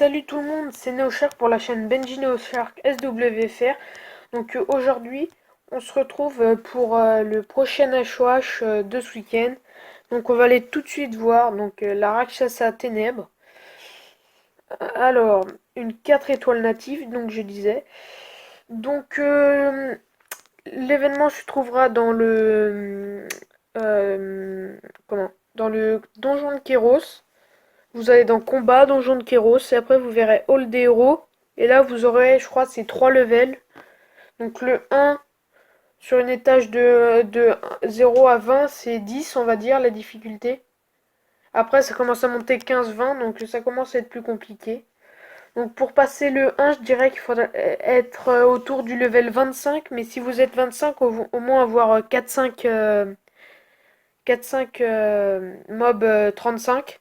Salut tout le monde, c'est NeoShark pour la chaîne Benji NeoShark SWFR. Donc aujourd'hui, on se retrouve pour le prochain HOH de ce week-end. Donc on va aller tout de suite voir la Rakshasa Ténèbres. Alors, une 4 étoiles native, donc je disais. Donc l'événement se trouvera dans le dans le donjon de Kéros. Vous allez dans combat, donjon de Kéros, et après vous verrez Hall des héros. Et là vous aurez, je crois, c'est 3 levels. Donc le 1 sur une étage de 0 à 20, c'est 10, on va dire, la difficulté. Après ça commence à monter 15-20, donc ça commence à être plus compliqué. Donc pour passer le 1, je dirais qu'il faudrait être autour du level 25, mais si vous êtes 25, au moins avoir 4-5 mobs 35.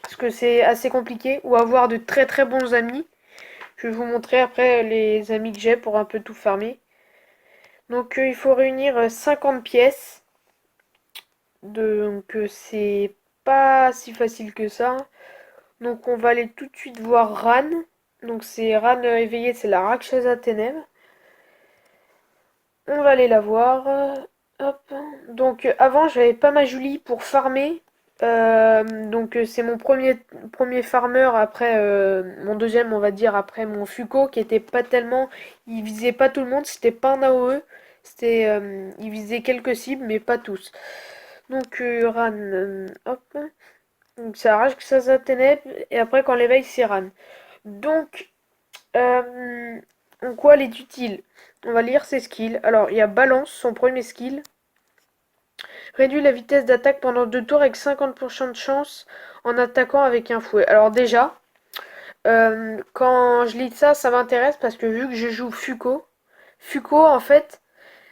Parce que c'est assez compliqué, ou avoir de très très bons amis. Je vais vous montrer après les amis que j'ai pour un peu tout farmer. Donc il faut réunir 50 pièces. Donc c'est pas si facile que ça. Donc on va aller tout de suite voir Ran. Donc c'est Ran éveillé, c'est la Rakshasa Ténèbres. On va aller la voir. Hop. Donc avant j'avais pas ma Julie pour farmer. C'est mon premier farmer après mon deuxième, on va dire, après mon Fuko qui était pas tellement, il visait pas tout le monde, c'était pas un AOE, il visait quelques cibles mais pas tous. Donc Ran, hop, donc ça arrache que ça ténèbres et après quand l'éveil c'est Ran. Donc en quoi elle est utile? On va lire ses skills. Alors il y a Balance, son premier skill. Réduit la vitesse d'attaque pendant 2 tours avec 50% de chance en attaquant avec un fouet. Alors déjà, quand je lis ça, ça m'intéresse parce que vu que je joue Fuko en fait,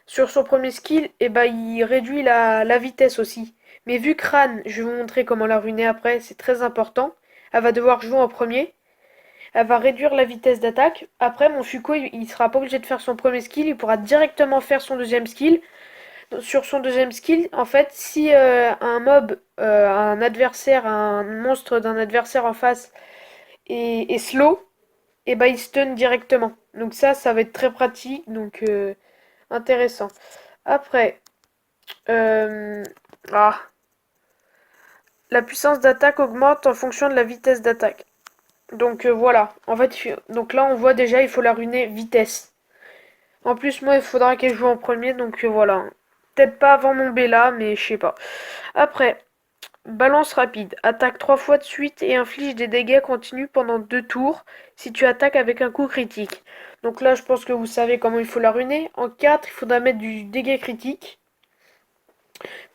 sur son premier skill, eh ben, il réduit la vitesse aussi. Mais vu que Ran, je vais vous montrer comment la ruiner après, c'est très important. Elle va devoir jouer en premier. Elle va réduire la vitesse d'attaque. Après, mon Fuko, il sera pas obligé de faire son premier skill. Il pourra directement faire son deuxième skill. Sur son deuxième skill, en fait, si un mob, un adversaire, un monstre d'un adversaire en face est slow, et bah il stun directement. Donc ça va être très pratique, donc intéressant. Après, euh, ah, la puissance d'attaque augmente en fonction de la vitesse d'attaque. Donc voilà, en fait, donc là on voit déjà, il faut la ruiner vitesse. En plus, moi, il faudra qu'elle joue en premier, donc voilà. Peut-être pas avant mon Bella, mais je sais pas. Après, balance rapide. Attaque 3 fois de suite et inflige des dégâts continus pendant 2 tours si tu attaques avec un coup critique. Donc là, je pense que vous savez comment il faut la ruiner. En 4, il faudra mettre du dégât critique.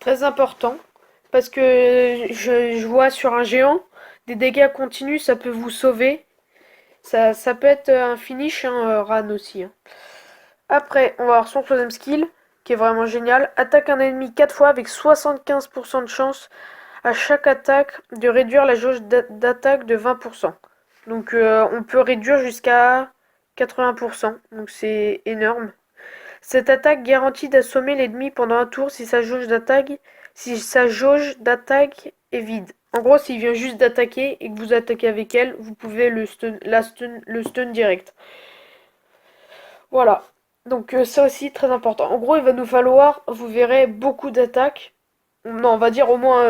Très important. Parce que je vois sur un géant, des dégâts continus, ça peut vous sauver. Ça peut être un finish, hein, Ran aussi, hein. Après, on va avoir son troisième skill, qui est vraiment génial. Attaque un ennemi 4 fois avec 75% de chance à chaque attaque de réduire la jauge d'attaque de 20%. Donc on peut réduire jusqu'à 80%, donc c'est énorme. Cette attaque garantit d'assommer l'ennemi pendant un tour si sa jauge d'attaque est vide. En gros, s'il vient juste d'attaquer et que vous attaquez avec elle, vous pouvez le stun direct. Voilà. Donc ça aussi très important. En gros, il va nous falloir, vous verrez, beaucoup d'attaques. Non, on va dire au moins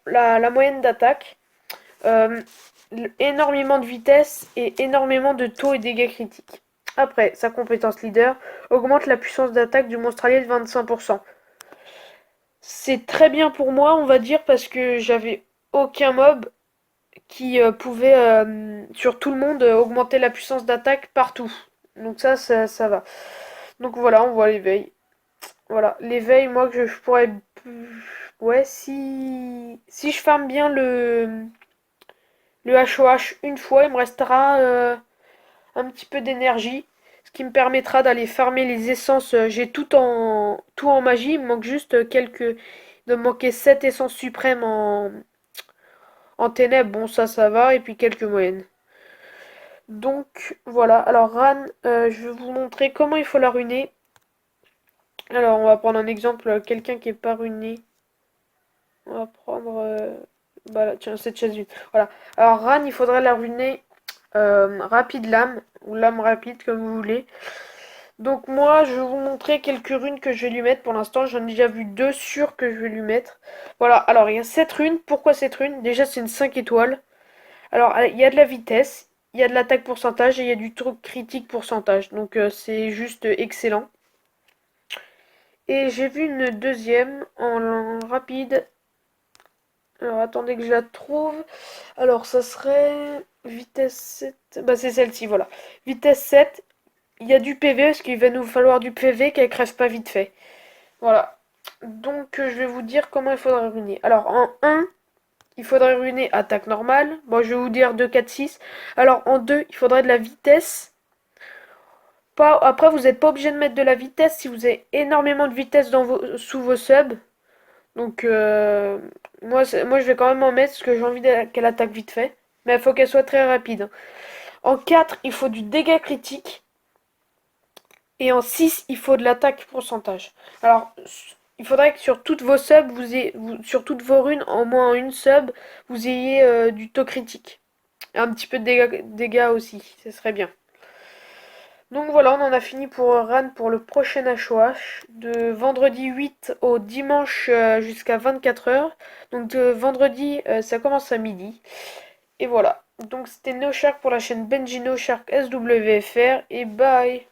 la moyenne d'attaque. Euh, Énormément de vitesse et énormément de taux et dégâts critiques. Après, sa compétence leader augmente la puissance d'attaque du monstre allié de 25%. C'est très bien pour moi, on va dire, parce que j'avais aucun mob qui pouvait, sur tout le monde, augmenter la puissance d'attaque partout. Donc ça va. Donc voilà, on voit l'éveil. Voilà, l'éveil, moi, que je pourrais... Ouais, si je farme bien le HOH une fois, il me restera un petit peu d'énergie, ce qui me permettra d'aller farmer les essences. J'ai tout en magie, il me manque juste quelques... Il me manquait 7 essences suprêmes en ténèbres, bon ça va, et puis quelques moyennes. Donc voilà, alors Ran, je vais vous montrer comment il faut la ruiner. Alors on va prendre un exemple, quelqu'un qui est pas ruiné. On va prendre... bah tiens, cette chaise vide. Voilà. Alors Ran, il faudrait la ruiner rapide lame, ou lame rapide comme vous voulez. Donc moi je vais vous montrer quelques runes que je vais lui mettre. Pour l'instant j'en ai déjà vu deux sûres que je vais lui mettre. Voilà, alors il y a cette rune. Pourquoi cette rune? Déjà c'est une 5 étoiles. Alors il y a de la vitesse, il y a de l'attaque pourcentage et il y a du truc critique pourcentage. Donc c'est juste excellent. Et j'ai vu une deuxième en rapide. Alors attendez que je la trouve. Alors ça serait vitesse 7. Bah c'est celle-ci, voilà. Vitesse 7. Il y a du PV parce qu'il va nous falloir du PV qu'elle crève pas vite fait. Voilà. Donc je vais vous dire comment il faudra ruiner. Alors en 1, il faudrait ruiner attaque normale. Bon, je vais vous dire 2, 4, 6. Alors en 2, il faudrait de la vitesse. Pas, après, vous n'êtes pas obligé de mettre de la vitesse si vous avez énormément de vitesse sous vos subs. Donc moi je vais quand même en mettre parce que j'ai envie qu'elle attaque vite fait. Mais il faut qu'elle soit très rapide, hein. En 4, il faut du dégât critique. Et en 6, il faut de l'attaque pourcentage. Alors, il faudrait que sur toutes vos subs, sur toutes vos runes, en moins une sub, vous ayez du taux critique. Et un petit peu de dégâts aussi, ce serait bien. Donc voilà, on en a fini pour Ran pour le prochain HOH, de vendredi 8 au dimanche jusqu'à 24 heures. Donc vendredi, ça commence à midi. Et voilà. Donc c'était NeoShark pour la chaîne Benji NeoShark SWFR et bye.